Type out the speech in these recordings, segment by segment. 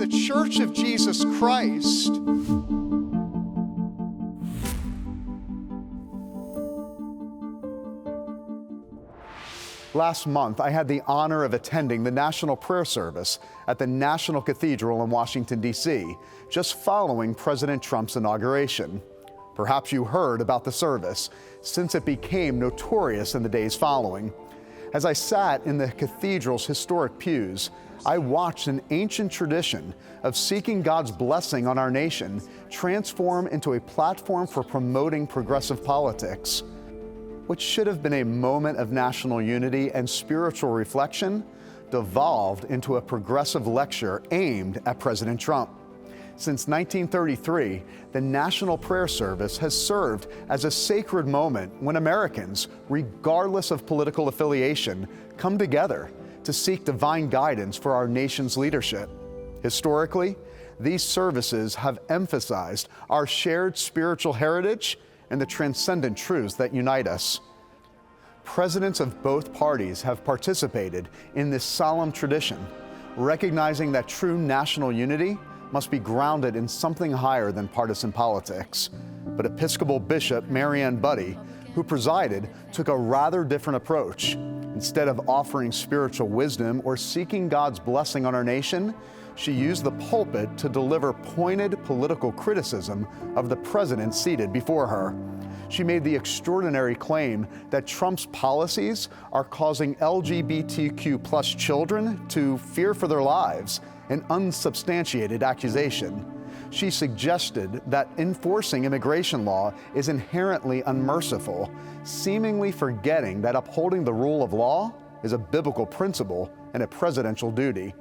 the Church of Jesus Christ. Last month, I had the honor of attending the National Prayer Service at the National Cathedral in Washington, D.C., just following President Trump's inauguration. Perhaps you heard about the service, since it became notorious in the days following. As I sat in the cathedral's historic pews, I watched an ancient tradition of seeking God's blessing on our nation transform into a platform for promoting progressive politics. What should have been a moment of national unity and spiritual reflection devolved into a progressive lecture aimed at President Trump. Since 1933, the National Prayer Service has served as a sacred moment when Americans, regardless of political affiliation, come together to seek divine guidance for our nation's leadership. Historically, these services have emphasized our shared spiritual heritage and the transcendent truths that unite us. Presidents of both parties have participated in this solemn tradition, recognizing that true national unity must be grounded in something higher than partisan politics. But Episcopal Bishop Marianne Budde, who presided, took a rather different approach. Instead of offering spiritual wisdom or seeking God's blessing on our nation, she used the pulpit to deliver pointed political criticism of the president seated before her. She made the extraordinary claim that Trump's policies are causing LGBTQ+ children to fear for their lives, an unsubstantiated accusation. She suggested that enforcing immigration law is inherently unmerciful, seemingly forgetting that upholding the rule of law is a biblical principle and a presidential duty.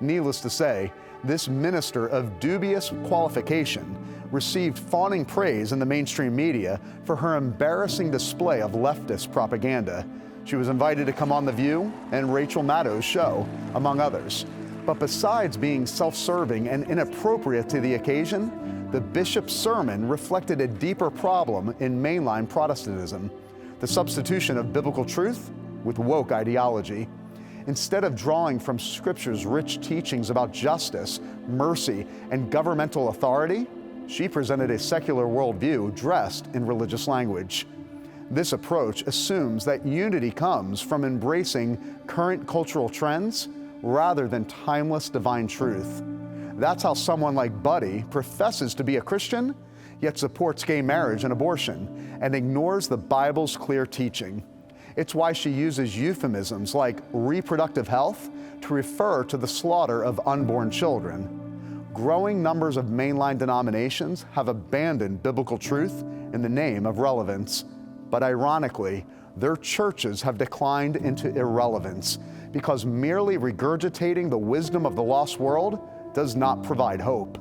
Needless to say, this minister of dubious qualification received fawning praise in the mainstream media for her embarrassing display of leftist propaganda. She was invited to come on The View and Rachel Maddow's show, among others. But besides being self-serving and inappropriate to the occasion, the bishop's sermon reflected a deeper problem in mainline Protestantism: the substitution of biblical truth with woke ideology. Instead of drawing from Scripture's rich teachings about justice, mercy, and governmental authority, she presented a secular worldview dressed in religious language. This approach assumes that unity comes from embracing current cultural trends rather than timeless divine truth. That's how someone like Budde professes to be a Christian, yet supports gay marriage and abortion, and ignores the Bible's clear teaching. It's why she uses euphemisms like reproductive health to refer to the slaughter of unborn children. Growing numbers of mainline denominations have abandoned biblical truth in the name of relevance. But ironically, their churches have declined into irrelevance because merely regurgitating the wisdom of the lost world does not provide hope.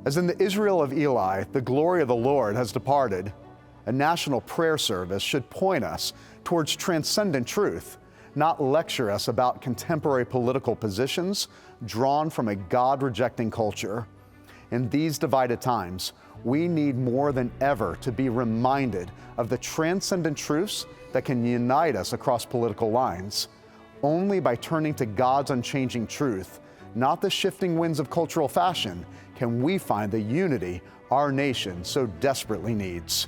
As in the Israel of Eli, the glory of the Lord has departed. A national prayer service should point us towards transcendent truth, not lecture us about contemporary political positions drawn from a God-rejecting culture. In these divided times, we need more than ever to be reminded of the transcendent truths that can unite us across political lines. Only by turning to God's unchanging truth, not the shifting winds of cultural fashion, can we find the unity our nation so desperately needs.